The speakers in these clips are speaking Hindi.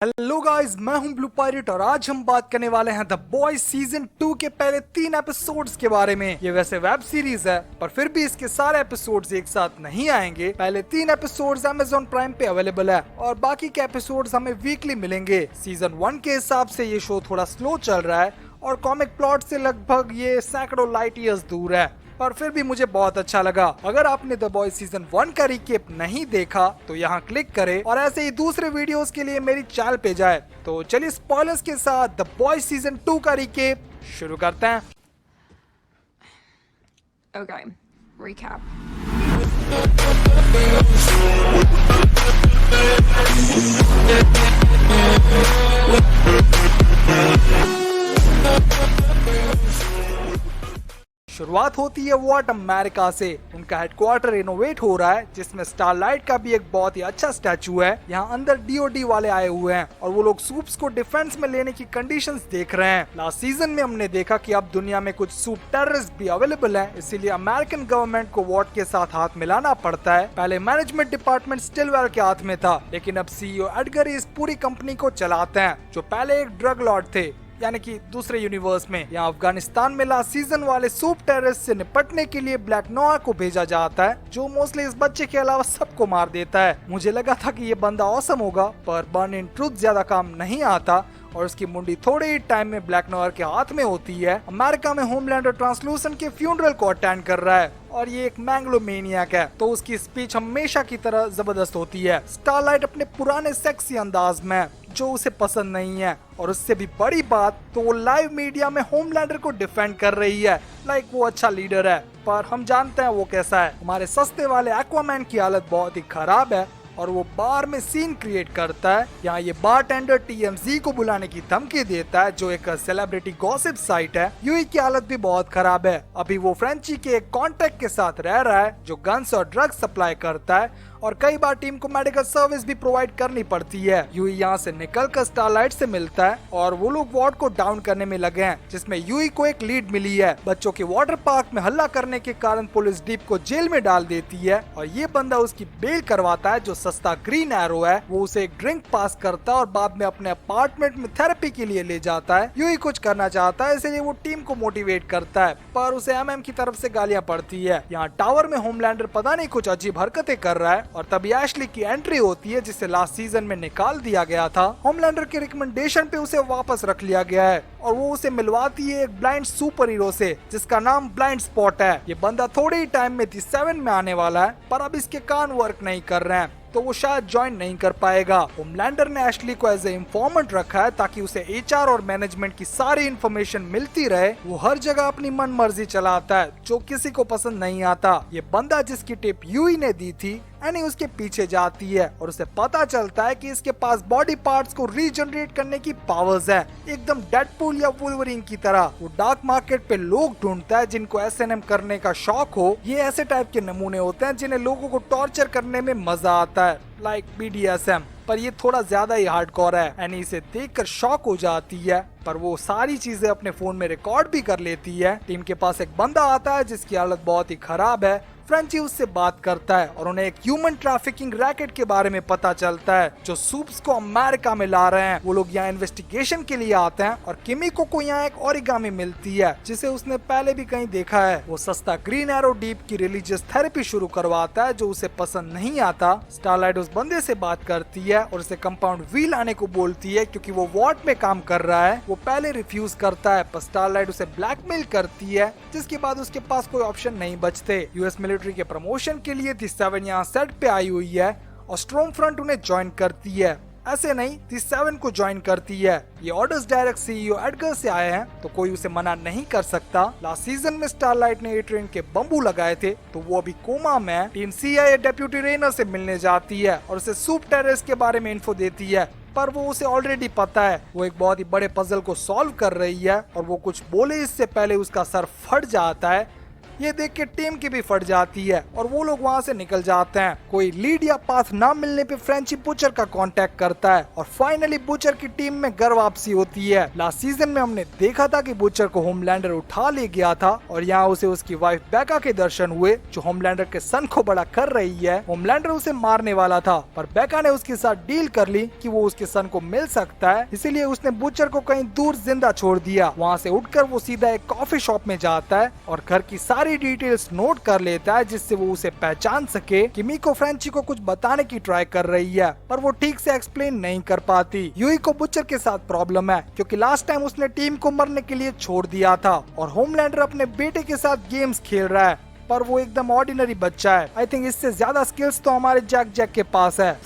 हेलो गाइस, मैं हूं ब्लू पायरेट और आज हम बात करने वाले हैं द बॉयज सीजन 2 के पहले 3 एपिसोड्स के बारे में। ये वैसे वेब सीरीज है पर फिर भी इसके सारे एपिसोड्स एक साथ नहीं आएंगे। पहले 3 एपिसोड्स Amazon प्राइम पे अवेलेबल है और बाकी के एपिसोड्स हमें वीकली मिलेंगे। सीजन 1 के हिसाब से ये शो थोड़ा स्लो चल रहा है और कॉमिक प्लॉट से लगभग ये सैकड़ों लाइट ईयर्स दूर है, पर फिर भी मुझे बहुत अच्छा लगा। अगर आपने द बॉयज सीजन 1 का रिकेप नहीं देखा तो यहाँ क्लिक करें और ऐसे ही दूसरे वीडियोस के लिए मेरी चैनल पे जाए। तो चलिए स्पॉयलर्स के साथ द बॉयज सीजन 2 का रिकेप शुरू करते हैं। Okay, recap. शुरुआत होती है वॉट अमेरिका से। उनका हेडक्वार्टर रिनोवेट हो रहा है जिसमें स्टारलाइट का भी एक बहुत ही अच्छा स्टैचू है। यहाँ अंदर डीओडी वाले आए हुए हैं और वो लोग सूप्स को डिफेंस में लेने की कंडीशंस देख रहे हैं। लास्ट सीजन में हमने देखा कि अब दुनिया में कुछ सूप टेररिस्ट भी अवेलेबल हैं, इसीलिए अमेरिकन गवर्नमेंट को वॉट के साथ हाथ मिलाना पड़ता है। पहले मैनेजमेंट डिपार्टमेंट स्टिलवेल के हाथ में था, लेकिन अब सीईओ एडगर इस पूरी कंपनी को चलाते हैं, जो पहले एक ड्रग लॉर्ड थे, यानी कि दूसरे यूनिवर्स में। यहाँ अफगानिस्तान में लास्ट सीजन वाले सूप टेररिस्ट से निपटने के लिए ब्लैक नोआ को भेजा जाता है, जो मोस्टली इस बच्चे के अलावा सबको मार देता है। मुझे लगा था कि ये बंदा औसम होगा, पर बर्न इन ट्रूथ ज्यादा काम नहीं आता और उसकी मुंडी थोड़े ही टाइम में ब्लैक नोयर के हाथ में होती है। अमेरिका में होमलैंडर ट्रांसलूसेंट के फ्यूनरल को अटेंड कर रहा है और ये एक मैंग्लोमेनियक है, तो उसकी स्पीच हमेशा की तरह जबरदस्त होती है। स्टारलाइट अपने पुराने सेक्सी अंदाज में, जो उसे पसंद नहीं है, और उससे भी बड़ी बात तो वो लाइव मीडिया में होमलैंडर को डिफेंड कर रही है, लाइक वो अच्छा लीडर है। पर हम जानते हैं वो कैसा है। हमारे सस्ते वाले एक्वामैन की हालत बहुत ही खराब है और वो बार में सीन क्रिएट करता है। यहाँ ये बारटेंडर TMZ को बुलाने की धमकी देता है, जो एक सेलिब्रिटी गॉसिप साइट है। यूई की हालत भी बहुत खराब है। अभी वो फ्रेंची के एक कॉन्टेक्ट के साथ रह रहा है, जो गन्स और ड्रग्स सप्लाई करता है और कई बार टीम को मेडिकल सर्विस भी प्रोवाइड करनी पड़ती है। यूई यहाँ से निकल कर स्टारलाइट से मिलता है और वो लोग वॉर्ड को डाउन करने में लगे हैं, जिसमें यूई को एक लीड मिली है। बच्चों के वाटर पार्क में हल्ला करने के कारण पुलिस डीप को जेल में डाल देती है और ये बंदा उसकी बेल करवाता है, जो सस्ता ग्रीन एरो है। वो उसे एक ड्रिंक पास करता है और बाद में अपने अपार्टमेंट में थेरेपी के लिए ले जाता है। यूई कुछ करना चाहता है, इसलिए वो टीम को मोटिवेट करता है, पर उसे MM की तरफ से गालियां पड़ती है। यहाँ टावर में होमलैंडर पता नहीं कुछ अजीब हरकतें कर रहा है और तभी एशली की एंट्री होती है, जिसे लास्ट सीजन में निकाल दिया गया था। होमलैंडर के रिकमेंडेशन पे उसे वापस रख लिया गया है और वो उसे मिलवाती है एक ब्लाइंड सुपर हीरो से, जिसका नाम ब्लाइंड स्पॉट है। ये बंदा थोड़े ही टाइम में दी 7 में आने वाला है, पर अब इसके कान वर्क नहीं कर रहे हैं, तो वो शायद ज्वाइन नहीं कर पाएगा। होमलैंडर ने एशली को एज ए इंफॉर्मेंट रखा है ताकि उसे HR और मैनेजमेंट की सारी इन्फॉर्मेशन मिलती रहे। वो हर जगह अपनी मन मर्जी चलाता है, जो किसी को पसंद नहीं आता। ये बंदा जिसकी टिप यूई ने दी थी, एनी उसके पीछे जाती है और उसे पता चलता है कि इसके पास बॉडी पार्ट्स को रीजनरेट करने की पावर्स है, एकदम डेडपूल या वुल्वरीन की तरह। वो डार्क मार्केट पे लोग ढूंढता है जिनको SNM करने का शौक हो। ये ऐसे टाइप के नमूने होते हैं जिन्हें लोगों को टॉर्चर करने में मजा आता है, लाइक BDSM, पर ये थोड़ा ज्यादा ही हार्डकोर है। एनी इसे देखकर शॉक हो जाती है, पर वो सारी चीजें अपने फोन में रिकॉर्ड भी कर लेती है। टीम के पास एक बंदा आता है जिसकी हालत बहुत ही खराब है। फ्रेंची उससे बात करता है और उन्हें एक ह्यूमन ट्रैफिकिंग रैकेट के बारे में पता चलता है, जो सूप्स को अमेरिका में ला रहे हैं। वो लोग यहाँ इन्वेस्टिगेशन के लिए आते हैं और किमिको को यहाँ एक ओरिगामी मिलती है, जिसे उसने पहले भी कहीं देखा है। वो सस्ता ग्रीन एरो डीप की रिलीजियस थेरेपी शुरू करवाता है, जो उसे पसंद नहीं आता। स्टारलाइट उस बंदे से बात करती है और उसे कंपाउंड V लाने को बोलती है, क्योंकि वो वॉर्ड में काम कर रहा है। वो पहले रिफ्यूज करता है, पर स्टारलाइट उसे ब्लैकमेल करती है, जिसके बाद उसके पास कोई ऑप्शन नहीं बचते। US मिलिट्री के प्रमोशन के लिए दी 7 यहाँ सेट पे आई हुई है और स्ट्रॉम फ्रंट उन्हें ज्वाइन करती है। ऐसे नहीं, दी 7 को ज्वाइन करती है। ये ऑर्डर्स डायरेक्ट CEO एडगर से आए हैं, तो कोई उसे मना नहीं कर सकता। लास्ट सीजन में स्टारलाइट ने एट्रियन के बम्बू लगाए थे, तो वो अभी कोमा में है। टीम CIA डेप्यूटी रेनर से मिलने जाती है और उसे सूप टेररिस्ट के बारे में इन्फो देती है, पर वो उसे ऑलरेडी पता है। वो एक बहुत ही बड़े पजल को सॉल्व कर रही है और वो कुछ बोले इससे पहले उसका सर फट जाता है। ये देख के टीम की भी फट जाती है और वो लोग वहाँ से निकल जाते हैं। कोई लीड या पाथ ना मिलने पे फ्रेंची बुचर का कांटेक्ट करता है और फाइनली बुचर की टीम में घर वापसी होती है। लास्ट सीजन में हमने देखा था कि बुचर को होमलैंडर उठा ले गया था और यहाँ उसे उसकी वाइफ बेका के दर्शन हुए जो होमलैंडर के सन को बड़ा कर रही है। होमलैंडर उसे मारने वाला था पर बेका ने उसके साथ डील कर ली कि वो उसके सन को मिल सकता है, इसीलिए उसने बुचर को कहीं दूर जिंदा छोड़ दिया। वहाँ से उठकर वो सीधा एक कॉफी शॉप में जाता है और घर की सारी डिटेल्स नोट कर लेता है जिससे वो उसे पहचान सके। किमीको फ्रेंची को कुछ बताने की ट्राई कर रही है पर वो ठीक से एक्सप्लेन नहीं कर पाती। यूई को बुचर के साथ प्रॉब्लम है क्योंकि लास्ट टाइम उसने टीम को मरने के लिए छोड़ दिया था और होमलैंडर अपने बेटे के साथ गेम्स खेल रहा है पर वो एकदम ऑर्डिनरी बच्चा है। आई थिंक इससे ज्यादा स्किल्स तो हमारे जैक के पास है।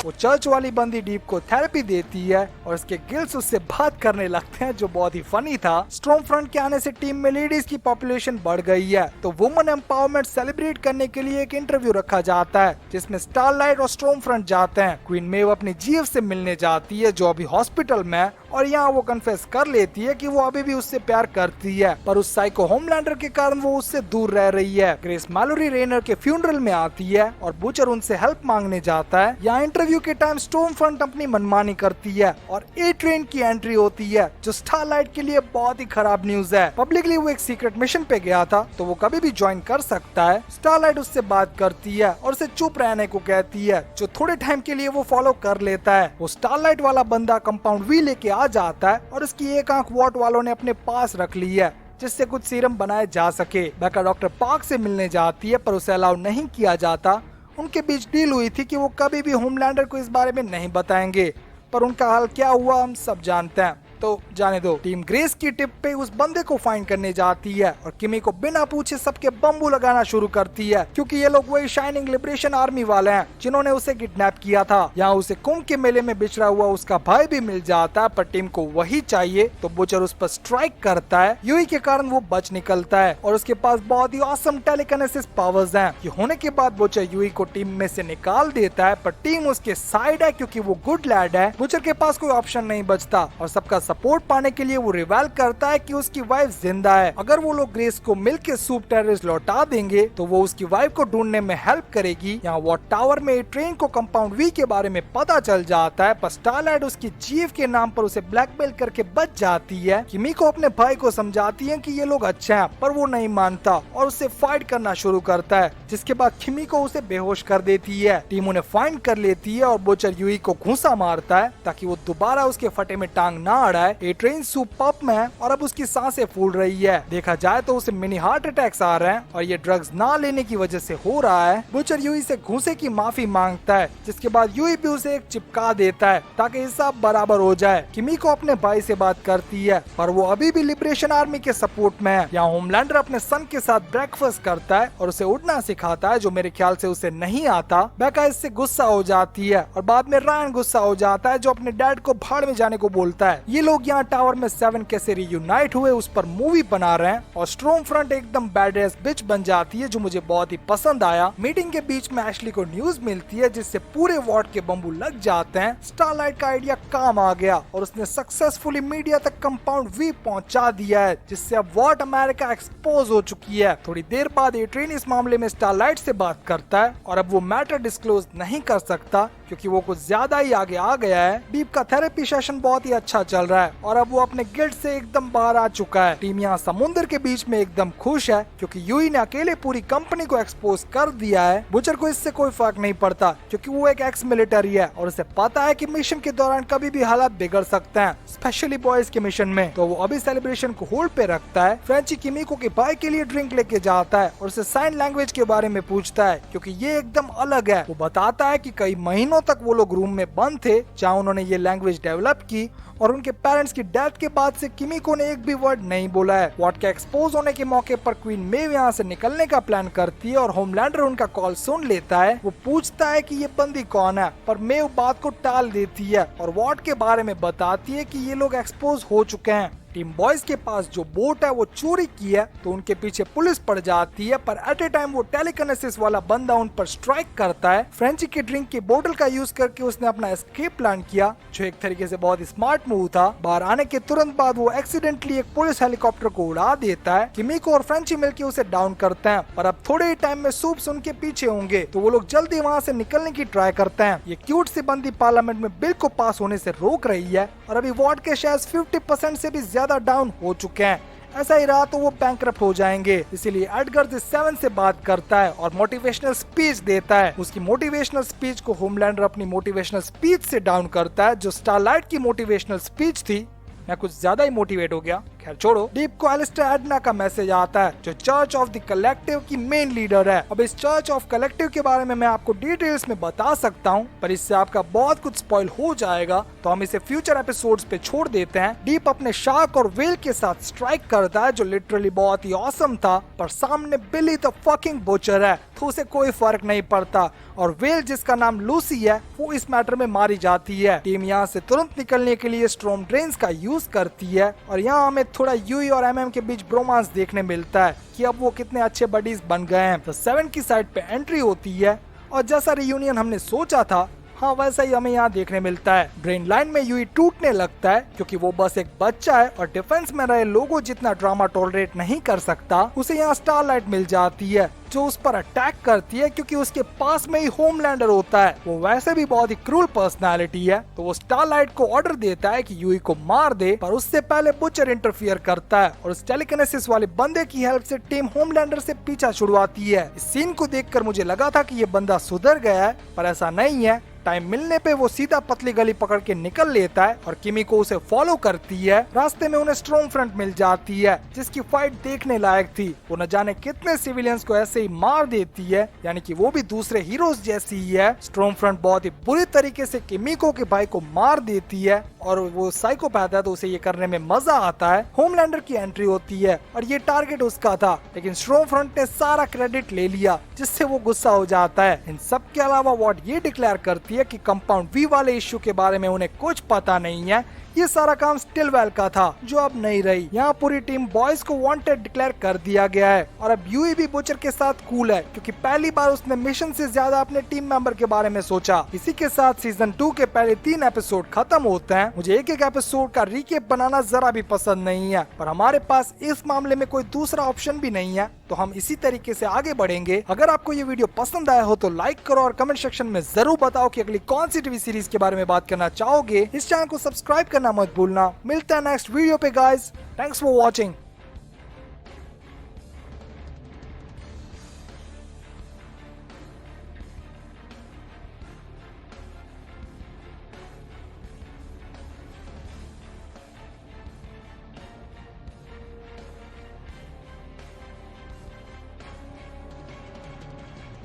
वो चर्च वाली बंदी डीप को थेरेपी देती है और उसके गिल्स उससे बात करने लगते हैं जो बहुत ही फनी था। स्ट्रॉन्ग फ्रंट के आने से टीम में लेडीज की पॉपुलेशन बढ़ गई है तो वुमेन एम्पावरमेंट सेलिब्रेट करने के लिए एक इंटरव्यू रखा जाता है जिसमें स्टारलाइट और स्ट्रॉन्ग फ्रंट जाते हैं। क्वीन मेव अपनी जीएफ से मिलने जाती है जो अभी हॉस्पिटल में है और यहाँ वो कन्फेस कर लेती है कि वो अभी भी उससे प्यार करती है पर उस साइको होमलैंडर के कारण वो उससे दूर रह रही है। ग्रेस मैलोरी रेनर के फ्यूनरल में आती है और बुचर उनसे हेल्प मांगने जाता है। यहाँ इंटरव्यू के टाइम स्टॉर्म फ्रंट अपनी मनमानी करती है और ए ट्रेन की एंट्री होती है जो स्टारलाइट के लिए बहुत ही खराब न्यूज है। पब्लिकली वो एक सीक्रेट मिशन पे गया था तो वो कभी भी ज्वाइन कर सकता है। स्टारलाइट उससे बात करती है और उसे चुप रहने को कहती है जो थोड़े टाइम के लिए वो फॉलो कर लेता है। वो स्टारलाइट वाला बंदा कंपाउंड वी लेके आ जाता है और उसकी एक आंख वॉट वालों ने अपने पास रख ली है जिससे कुछ सीरम बनाए जा सके। बेका डॉक्टर पार्क से मिलने जाती है पर उसे अलाउ नहीं किया जाता। उनके बीच डील हुई थी कि वो कभी भी होमलैंडर को इस बारे में नहीं बताएंगे पर उनका हाल क्या हुआ हम सब जानते हैं तो जाने दो। टीम ग्रेस की टिप पे उस बंदे को फाइंड करने जाती है और किमी को बिना पूछे सबके बम्बू लगाना शुरू करती है क्योंकि ये लोग वही शाइनिंग लिबरेशन आर्मी वाले हैं जिन्होंने उसे किडनैप किया था। यहाँ उसे कुंभ के मेले में बिछड़ा हुआ उसका भाई भी मिल जाता है पर टीम को वही चाहिए तो बुचर उस पर स्ट्राइक करता है। यूई के कारण वो बच निकलता है और उसके पास बहुत ही ऑसम टेलीकिनेसिस पावर्स हैं। ये होने के बाद बुचर यूई को टीम में से निकाल देता है पर टीम उसके साइड है क्योंकि वो गुड लैड है। बुचर के पास कोई ऑप्शन नहीं बचता और सबका सपोर्ट पाने के लिए वो रिवाइल करता है कि उसकी वाइफ जिंदा है। अगर वो लोग ग्रेस को मिलकर सूप टेररिस्ट लौटा देंगे तो वो उसकी वाइफ को ढूंढने में हेल्प करेगी। यहाँ वॉट टावर में ट्रेन को कंपाउंड वी के बारे में पता चल जाता है पर स्टारलाइट उसकी जीएफ के नाम पर उसे ब्लैकमेल करके बच जाती है। किमी को अपने भाई को समझाती है कि ये लोग अच्छे हैं पर वो नहीं मानता और उससे फाइट करना शुरू करता है जिसके बाद किमी को उसे बेहोश कर देती है। टीम उन्हें फाइंड कर लेती है और बुचर यूई को घूंसा मारता है ताकि वो दोबारा उसके फटे में टांग ना अड़ाए। ट्रेन सूप पप में है और अब उसकी सांसें फूल रही है। देखा जाए तो उसे मिनी हार्ट अटैक्स आ रहे हैं और ये ड्रग्स ना लेने की वजह से हो रहा है। बुचर यूई से घूंसे की माफी मांगता है जिसके बाद यूई भी उसे एक चिपका देता है ताकि हिसाब बराबर हो जाए। किमी को अपने भाई से बात करती है पर वो अभी भी लिबरेशन आर्मी के सपोर्ट में है। यहाँ होमलैंडर अपने सन के साथ ब्रेकफास्ट करता है और उसे उड़ना सिखाता है जो मेरे ख्याल से उसे नहीं आता। बेका इससे गुस्सा हो जाती है और बाद में रायन गुस्सा हो जाता है जो अपने डैड को भाड़ में जाने को बोलता है। ये लोग यहाँ टावर में 7 कैसे रियूनाइट हुए उस पर मूवी बना रहे हैं और स्ट्रॉन्ग फ्रंट एकदम बैडएस बिच बन जाती है जो मुझे बहुत ही पसंद आया। मीटिंग के बीच में एशली को न्यूज मिलती है जिससे पूरे वार्ड के बम्बू लग जाते हैं। स्टारलाइट का आइडिया काम आ गया और उसने सक्सेसफुली मीडिया तक कंपाउंड वी पहुंचा दिया है जिससे अब वार्ड अमेरिका एक्सपोज हो चुकी है। थोड़ी देर बाद ये ट्रेन इस मामले में स्टारलाइट से बात करता है और अब वो मैटर डिस्क्लोज नहीं कर सकता क्योंकि वो कुछ ज्यादा ही आगे आ गया है। डीप का थेरेपी सेशन बहुत ही अच्छा चल रहा है और अब वो अपने गिल्ड से एकदम बाहर आ चुका है। टीम यहाँ समुद्र के बीच में एकदम खुश है क्योंकि यूई ने अकेले पूरी कंपनी को एक्सपोज कर दिया है। बुचर को इससे कोई फर्क नहीं पड़ता क्योंकि वो एक एक्स मिलिटरी है और उसे पता है कि मिशन के दौरान कभी भी हालात बिगड़ सकते हैं, स्पेशली बॉयज के मिशन में। तो वो अभी सेलिब्रेशन को होल्ड पे रखता है। फ्रेंची किमीको के भाई के लिए ड्रिंक लेके जाता है और उसे साइन लैंग्वेज के बारे में पूछता है क्योंकि ये एकदम अलग है। वो बताता है कि कई महीनों तक वो लोग रूम में बंद थे जहाँ उन्होंने ये लैंग्वेज डेवलप की और उनके पेरेंट्स की डेथ के बाद से किमीको ने एक भी वर्ड नहीं बोला है। वॉट के एक्सपोज होने के मौके पर क्वीन मेव यहाँ से निकलने का प्लान करती है और होमलैंडर उनका कॉल सुन लेता है। वो पूछता है कि ये बंदी कौन है पर मेव बात को टाल देती है और वॉट के बारे में बताती है कि ये लोग एक्सपोज हो चुके हैं टीम बॉयज के पास जो बोट है वो चोरी की है तो उनके पीछे पुलिस पड़ जाती है, पर एट ए टाइम वो टेलीकिनेसिस वाला बंदा उन पर स्ट्राइक करता है। फ्रेंची की ड्रिंक की बोतल का यूज करके उसने अपना एस्केप प्लान किया, जो एक तरीके से बहुत स्मार्ट मूव था। बाहर आने के तुरंत बाद वो एक्सीडेंटली एक पुलिस हेलीकॉप्टर को उड़ा देता है। किमिको और फ्रेंची मिलकर उसे डाउन करते हैं, पर अब थोड़े ही टाइम में सूप्स उनके पीछे होंगे तो वो लोग जल्दी वहाँ से निकलने की ट्राई करते हैं। ये क्यूट सी बंदी पार्लियामेंट में बिल को पास होने से रोक रही है और अभी वार्ड के शेयर्स 50% से भी ज्यादा डाउन हो चुके हैं। ऐसा ही रहा तो वो बैंकरप्ट हो जाएंगे, इसीलिए एडगर द सेवन से बात करता है और मोटिवेशनल स्पीच देता है। उसकी मोटिवेशनल स्पीच को होमलैंडर अपनी मोटिवेशनल स्पीच से डाउन करता है, जो स्टारलाइट की मोटिवेशनल स्पीच थी। मैं कुछ ज्यादा ही मोटिवेट हो गया, खैर छोड़ो। डीप को एलिस्टर एडना का मैसेज आता है, जो चर्च ऑफ द कलेक्टिव की मेन लीडर है। अब इस चर्च ऑफ कलेक्टिव के बारे में मैं आपको डिटेल्स में बता सकता हूँ, पर इससे आपका बहुत कुछ स्पॉइल हो जाएगा, तो हम इसे फ्यूचर एपिसोड्स पे छोड़ देते हैं। डीप अपने शार्क और वेल के साथ स्ट्राइक करता है, जो लिटरली बहुत ही ऑसम था, पर सामने बिली द फकिंग बुचर है तो उसे कोई फर्क नहीं पड़ता, और वेल जिसका नाम लूसी है वो इस मैटर में मारी जाती है। टीम यहाँ से तुरंत निकलने के लिए स्ट्रॉम ड्रेन्स का यूज करती है, और यहाँ हमें थोड़ा यूई और एमएम के बीच ब्रोमांस देखने मिलता है कि अब वो कितने अच्छे बडीज बन गए हैं। तो 7 की साइड पे एंट्री होती है, और जैसा रियूनियन हमने सोचा था हाँ वैसा ही हमें यहाँ देखने मिलता है। ब्रेन लाइन में यूई टूटने लगता है, क्योंकि वो बस एक बच्चा है और डिफेंस में रहे लोगों जितना ड्रामा टॉलरेट नहीं कर सकता। उसे यहाँ स्टारलाइट मिल जाती है, जो उस पर अटैक करती है, क्योंकि उसके पास में ही होमलैंडर होता है। वो वैसे भी बहुत ही क्रूल पर्सनालिटी है, तो वो स्टारलाइट को ऑर्डर देता है कि यूई को मार दे, पर उससे पहले बुचर इंटरफियर करता है और उस टेलीकिनेसिस वाले बंदे की हेल्प से टीम होमलैंडर से पीछा छुड़वाती है। इस सीन को देखकर मुझे लगा था कि ये बंदा सुधर गया है, पर ऐसा नहीं है। टाइम मिलने पे वो सीधा पतली गली पकड़ के निकल लेता है और किमिको उसे फॉलो करती है। रास्ते में उन्हें स्ट्रॉम फ्रंट मिल जाती है, जिसकी फाइट देखने लायक थी। वो न जाने कितने सिविलियंस को ऐसे ही मार देती है, यानी कि वो भी दूसरे हीरोज जैसी ही है। स्ट्रॉम फ्रंट बहुत ही बुरी तरीके से किमिको के भाई को मार देती है, और वो साइकोपैथ है तो उसे ये करने में मजा आता है। होमलैंडर की एंट्री होती है और ये टारगेट उसका था, लेकिन स्ट्रॉम फ्रंट ने सारा क्रेडिट ले लिया, जिससे वो गुस्सा हो जाता है। इन सब के अलावा वॉट ये डिक्लेयर करती है कि कंपाउंड वी वाले इश्यू के बारे में उन्हें कुछ पता नहीं है, ये सारा काम स्टिलवेल का था, जो अब नहीं रही। यहाँ पूरी टीम बॉयज को वांटेड डिक्लेयर कर दिया गया है, और अब यूई भी बुचर के साथ कूल है, क्योंकि पहली बार उसने मिशन से ज्यादा अपने टीम मेंबर के बारे में सोचा। इसी के साथ सीजन 2 के पहले 3 एपिसोड खत्म होते हैं। मुझे एक एक एपिसोड का रिकेप बनाना जरा भी पसंद नहीं है, पर हमारे पास इस मामले में कोई दूसरा ऑप्शन भी नहीं है, तो हम इसी तरीके से आगे बढ़ेंगे। अगर आपको ये वीडियो पसंद आया हो तो लाइक करो और कमेंट सेक्शन में जरूर बताओ कि अगली कौन सी टीवी सीरीज के बारे में बात करना चाहोगे। इस चैनल को सब्सक्राइब करना मत भूलना। मिलता है नेक्स्ट वीडियो पे गाइस, थैंक्स फॉर वॉचिंग।